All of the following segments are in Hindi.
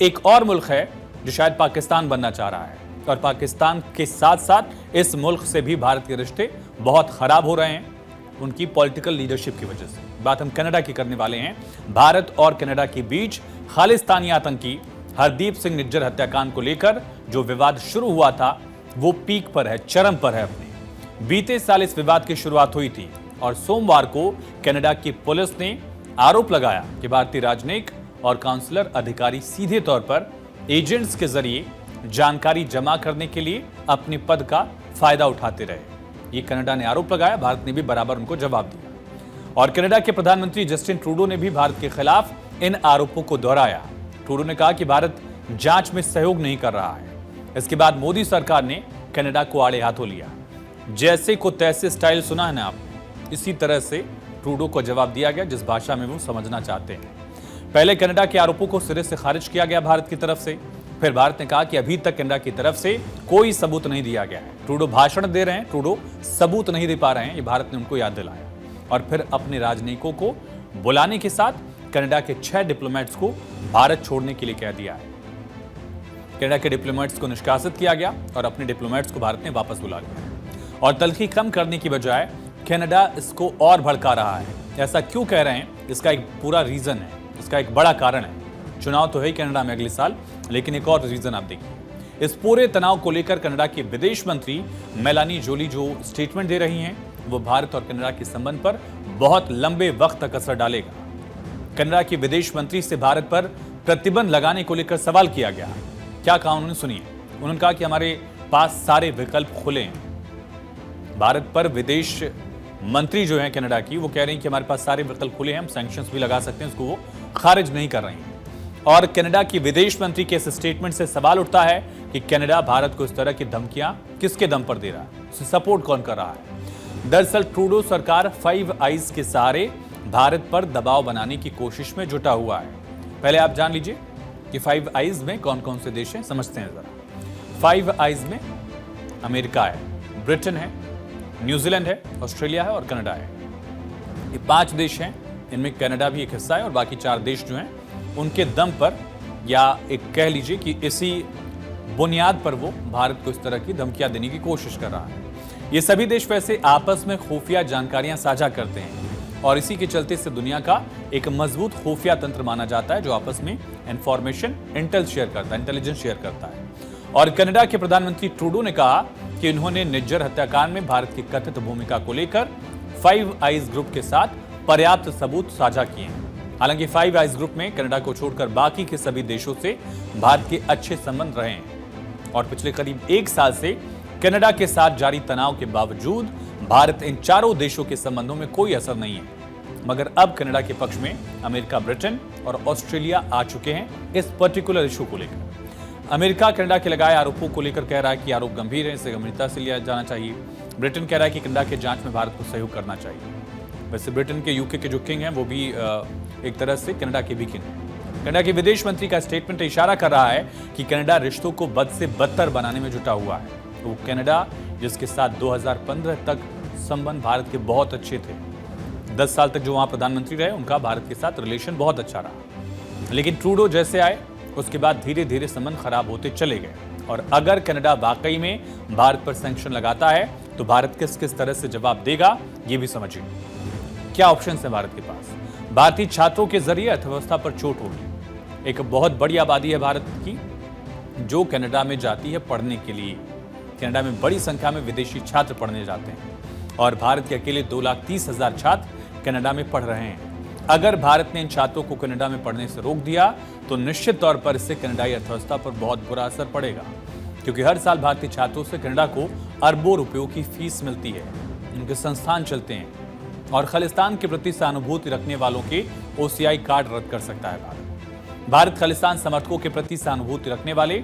एक और मुल्क है जो शायद पाकिस्तान बनना चाह रहा है और पाकिस्तान के साथ साथ इस मुल्क से भी भारत के रिश्ते बहुत खराब हो रहे हैं उनकी पॉलिटिकल लीडरशिप की वजह से। बात हम कनाडा की करने वाले हैं। भारत और कनाडा के बीच खालिस्तानी आतंकी हरदीप सिंह निज्जर हत्याकांड को लेकर जो विवाद शुरू हुआ था वो पीक पर है, चरम पर है अपने। बीते साल इस विवाद की शुरुआत हुई थी और सोमवार को कनाडा की पुलिस ने आरोप लगाया कि भारतीय राजनयिक और काउंसलर अधिकारी सीधे तौर पर एजेंट्स के जरिए जानकारी जमा करने के लिए अपने पद का फायदा उठाते रहे। ये कनाडा ने आरोप लगाया, भारत ने भी बराबर उनको जवाब दिया और कनाडा के प्रधानमंत्री जस्टिन ट्रूडो ने भी भारत के खिलाफ इन आरोपों को दोहराया। ट्रूडो ने कहा कि भारत जांच में सहयोग नहीं कर रहा है। इसके बाद मोदी सरकार ने कनाडा को आड़े हाथों लिया। जैसे को तैसे स्टाइल सुना है ना आपने, इसी तरह से ट्रूडो को जवाब दिया गया जिस भाषा में वो समझना चाहते हैं। पहले कनाडा के आरोपों को सिरे से खारिज किया गया भारत की तरफ से, फिर भारत ने कहा कि अभी तक कनाडा की तरफ से कोई सबूत नहीं दिया गया है। ट्रूडो भाषण दे रहे हैं, ट्रूडो सबूत नहीं दे पा रहे हैं, ये भारत ने उनको याद दिलाया और फिर अपने राजनयिकों को बुलाने के साथ कनाडा के 6 डिप्लोमेट्स को भारत छोड़ने के लिए कह दिया है। कनाडा के डिप्लोमेट्स को निष्कासित किया गया और अपने डिप्लोमेट्स को भारत ने वापस बुला लिया और तल्खी कम करने की बजाय कनाडा इसको और भड़का रहा है। ऐसा क्यों कह रहे हैं, इसका एक पूरा रीजन है, इसका एक बड़ा कारण है। चुनाव तो है ही कनाडा में अगले साल, लेकिन एक और रीजन आप देखिए। इस पूरे तनाव को लेकर कनाडा की विदेश मंत्री मेलानी जोली जो स्टेटमेंट दे रही हैं, वो भारत और कनाडा के संबंध पर बहुत लंबे वक्त तक असर डालेगा। कनाडा की विदेश मंत्री से भारत पर प्रतिबंध लगाने को लेकर सवाल किया गया। क्या कहा उन्होंने, सुनिए। उन्होंने कहा कि हमारे पास सारे विकल्प खुले हैं। भारत पर विदेश मंत्री जो है कनाडा की, वो कह रहे हैं कि हमारे पास सारे विकल्प खुले हैं, हम सैंक्शंस भी लगा सकते हैं, उसको वो खारिज नहीं कर रही हैं। और कनाडा की विदेश मंत्री के इस स्टेटमेंट से सवाल उठता है कि कनाडा भारत को इस तरह की धमकियां किसके दम पर दे रहा है, उसे सपोर्ट कौन कर रहा है। दरअसल ट्रूडो सरकार 5 आइज के सहारे भारत पर दबाव बनाने की कोशिश में जुटा हुआ है। पहले आप जान लीजिए कि 5 आइज में कौन कौन से देश हैं, समझते हैं जरा। 5 आइज में अमेरिका है, ब्रिटेन है, न्यूजीलैंड है, ऑस्ट्रेलिया है और कनाडा है। ये 5 देश हैं, इनमें कनाडा भी एक हिस्सा है और बाकी 4 देश जो हैं उनके दम पर या एक कह लीजिए कि इसी बुनियाद पर वो भारत को इस तरह की धमकियां देने की कोशिश कर रहा है। ये सभी देश वैसे आपस में खुफिया जानकारियां साझा करते हैं और इसी के चलते से दुनिया का एक मजबूत खुफिया तंत्र माना जाता है जो आपस में इंटेलिजेंस शेयर करता है। और कनाडा के प्रधानमंत्री ट्रूडो ने कहा कि उन्होंने निज्जर हत्याकांड में भारत की कथित भूमिका को लेकर 5 आइज ग्रुप के साथ पर्याप्त सबूत साझा किए हैं। हालांकि 5 आइज ग्रुप में कनाडा को छोड़कर बाकी के सभी देशों से भारत के अच्छे संबंध रहे हैं और पिछले करीब 1 साल से कनाडा के साथ जारी तनाव के बावजूद भारत इन चारों देशों के संबंधों में कोई असर नहीं है। मगर अब कनाडा के पक्ष में अमेरिका, ब्रिटेन और ऑस्ट्रेलिया आ चुके हैं इस पर्टिकुलर इशू को लेकर। अमेरिका कनाडा के लगाए आरोपों को लेकर कह रहा है कि आरोप गंभीर है, इसे गंभीरता से लिया जाना चाहिए। ब्रिटेन कह रहा है कि कनाडा के जांच में भारत को सहयोग करना चाहिए। वैसे ब्रिटेन के यूके के जो किंग हैं वो भी एक तरह से कनाडा के भी किंग हैं। कनाडा के विदेश मंत्री का स्टेटमेंट इशारा कर रहा है कि कनाडा रिश्तों को बद से बदतर बनाने में जुटा हुआ है। वो कनाडा जिसके साथ 2015 तक संबंध भारत के बहुत अच्छे थे, 10 साल तक जो वहां प्रधानमंत्री रहे उनका भारत के साथ रिलेशन बहुत अच्छा रहा। लेकिन ट्रूडो जैसे आए उसके बाद धीरे धीरे संबंध खराब होते चले गए और अगर कनाडा वाकई में भारत पर सैंक्शन लगाता है तो भारत किस किस तरह से जवाब देगा ये भी समझिए। क्या ऑप्शंस है भारत के पास? भारतीय छात्रों के जरिए अर्थव्यवस्था पर चोट होगी। एक बहुत बड़ी आबादी है भारत की जो कनाडा में जाती है पढ़ने के लिए। कनाडा में बड़ी संख्या में विदेशी छात्र पढ़ने जाते हैं और भारत के अकेले 2,30,000 छात्र कनाडा में पढ़ रहे हैं। अगर भारत ने इन छात्रों को कनाडा में पढ़ने से रोक दिया तो निश्चित तौर पर इससे कनाडाई अर्थव्यवस्था पर बहुत बुरा असर पड़ेगा, क्योंकि हर साल भारतीय छात्रों से कनाडा को अरबों रुपयों की फीस मिलती है। उनके संस्थान चलते हैं और खालिस्तान के प्रति सहानुभूति रखने वालों के OCI कार्ड रद्द कर सकता है भारत खालिस्तान समर्थकों के प्रति सहानुभूति रखने वाले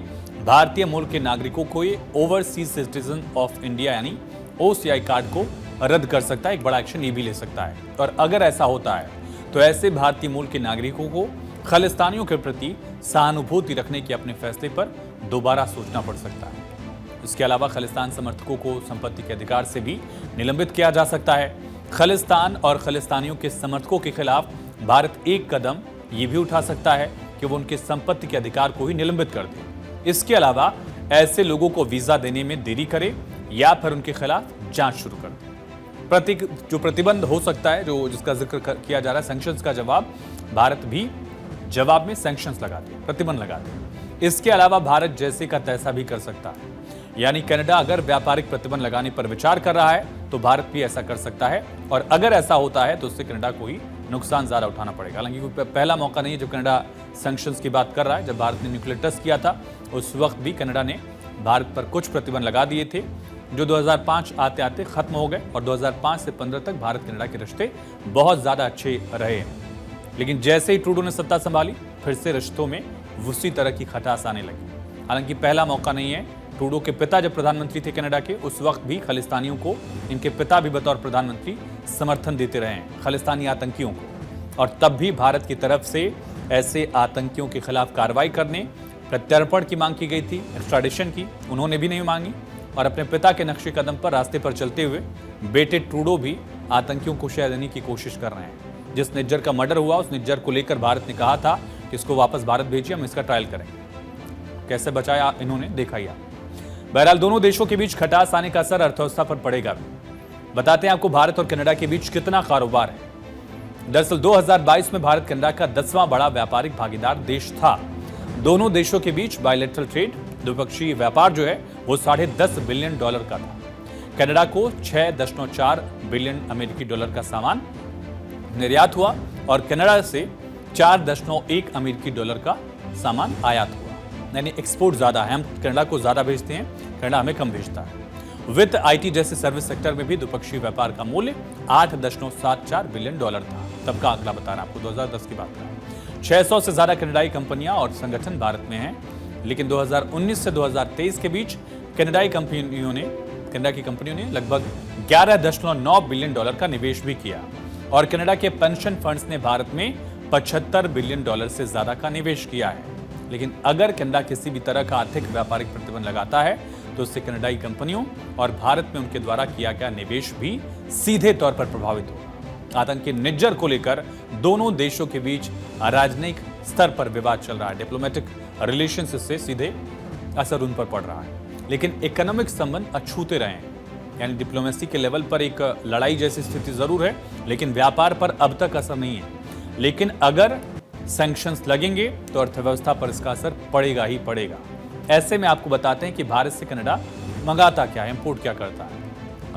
भारतीय मूल के नागरिकों को ओवरसीज सिटीजन ऑफ इंडिया यानी OCI कार्ड को रद्द कर सकता है। एक बड़ा एक्शन ये भी ले सकता है और अगर ऐसा होता है तो ऐसे भारतीय मूल के नागरिकों को खालिस्तानियों के प्रति सहानुभूति रखने के अपने फैसले पर दोबारा सोचना पड़ सकता है। इसके अलावा खालिस्तान समर्थकों को संपत्ति के अधिकार से भी निलंबित किया जा सकता है। खालिस्तान और खालिस्तानियों के समर्थकों के खिलाफ भारत एक कदम ये भी उठा सकता है कि वो उनके संपत्ति के अधिकार को ही निलंबित कर दे। इसके अलावा ऐसे लोगों को वीजा देने में देरी करे या फिर उनके खिलाफ जांच शुरू कर दे। जो प्रतिबंध हो सकता है, जो जिसका जिक्र किया जा रहा है, सैंक्शंस का जवाब, भारत भी जवाब में सैंक्शंस लगाते हैं, प्रतिबंध लगाते हैं। इसके अलावा भारत जैसे का तैसा भी कर सकता है, यानी कनाडा अगर व्यापारिक प्रतिबंध लगाने पर विचार कर रहा है तो भारत भी ऐसा कर सकता है, और अगर ऐसा होता है तो उससे कनाडा को ही नुकसान ज्यादा उठाना पड़ेगा। हालांकि कोई पहला मौका नहीं है जब कनाडा सैंक्शंस की बात कर रहा है। जब भारत ने न्यूक्लियर टेस्ट किया था उस वक्त भी कनाडा ने भारत पर कुछ प्रतिबंध लगा दिए थे, जो 2005 आते आते खत्म हो गए, और 2005 से 15 तक भारत कनाडा के रिश्ते बहुत ज्यादा अच्छे रहे। लेकिन जैसे ही ट्रूडो ने सत्ता संभाली, फिर से रिश्तों में उसी तरह की खटास आने लगी। हालांकि पहला मौका नहीं है। ट्रूडो के पिता जब प्रधानमंत्री थे कनाडा के, उस वक्त भी खालिस्तानियों को, इनके पिता भी बतौर प्रधानमंत्री समर्थन देते रहे हैं खालिस्तानी आतंकियों को, और तब भी भारत की तरफ से ऐसे आतंकियों के खिलाफ कार्रवाई करने, प्रत्यर्पण की मांग की गई थी, एक्स्ट्राडिशन की, उन्होंने भी नहीं मांगी। और अपने पिता के नक्शे कदम पर रास्ते पर चलते हुए बेटे ट्रूडो भी आतंकियों को शह देने की कोशिश कर रहे हैं। जिस निज्जर का मर्डर हुआ, उस निज्जर को लेकर भारत ने कहा था कि इसको वापस भारत भेजिए, हम इसका ट्रायल करेंगे। कैसे बचाया इन्होंने, देखा ही आप। बहरहाल दोनों देशों के बीच खटास आने का असर अर्थव्यवस्था पर पड़ेगा भी। बताते हैं आपको भारत और कनाडा के बीच कितना कारोबार है। दरअसल 2022 में भारत कनाडा का 10वां बड़ा व्यापारिक भागीदार देश था। दोनों देशों के बीच बायलैटरल ट्रेड, द्विपक्षीय व्यापार जो है वो $10.5 बिलियन का था। कनाडा को 6.4 बिलियन अमेरिकी डॉलर का सामान निर्यात हुआ और कनाडा से 4.1 अमेरिकी डॉलर का सामान आयात हुआ। यानी एक्सपोर्ट ज्यादा है, हम कनाडा को ज्यादा भेजते हैं, कनाडा हमें कम भेजता है। वित्त, आईटी जैसे सर्विस सेक्टर में भी द्विपक्षीय व्यापार का मूल्य $8.74 बिलियन था। तब का आंकड़ा बता रहा हूं आपको, 2010 की बात कर रहा हूं। 600 से ज्यादा कनाडाई कंपनियां और संगठन भारत में हैं। लेकिन 2019 से 2023 के बीच कनाडा की कंपनियों ने लगभग $11.9 बिलियन का निवेश भी किया, और कनाडा के पेंशन फंड्स ने भारत में $75 बिलियन से ज्यादा का निवेश किया है। लेकिन अगर कनाडा किसी भी तरह का आर्थिक व्यापारिक प्रतिबंध लगाता है तो उससे कनाडाई कंपनियों और भारत में उनके द्वारा किया गया निवेश भी सीधे तौर पर प्रभावित होगा। आतंकी निज्जर को लेकर दोनों देशों के बीच राजनयिक स्तर पर विवाद चल रहा है। डिप्लोमेटिक रिलेशंस से सीधे असर उन पर पड़ रहा है, लेकिन इकोनॉमिक संबंध अछूते रहे हैं। यानी डिप्लोमेसी के लेवल पर एक लड़ाई जैसी स्थिति जरूर है, लेकिन व्यापार पर अब तक असर नहीं है। लेकिन अगर सैंक्शंस लगेंगे तो अर्थव्यवस्था पर इसका असर पड़ेगा ही पड़ेगा। ऐसे में आपको बताते हैं कि भारत से कनाडा मंगाता क्या है, इंपोर्ट क्या करता है।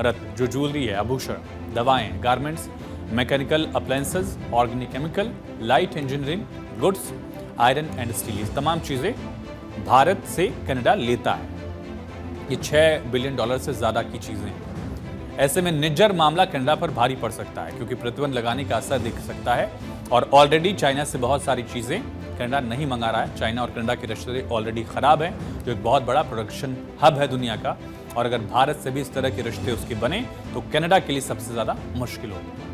रत्न, जो ज्वेलरी है, आभूषण, दवाएं, garments, mechanical appliances, organic chemical, light engineering goods, iron and steel, तमाम चीजें भारत से कनाडा लेता है। ये $6 बिलियन से ज्यादा की चीजें हैं। ऐसे में निज्जर मामला कनाडा पर भारी पड़ सकता है, क्योंकि प्रतिबंध लगाने का असर दिख सकता है। और ऑलरेडी चाइना से बहुत सारी चीजें कनाडा नहीं मंगा रहा है। चाइना और कनाडा के रिश्ते ऑलरेडी खराब हैं, जो एक बहुत बड़ा प्रोडक्शन हब है दुनिया का। और अगर भारत से भी इस तरह के रिश्ते उसके बने तो कनाडा के लिए सबसे ज्यादा मुश्किल होगी।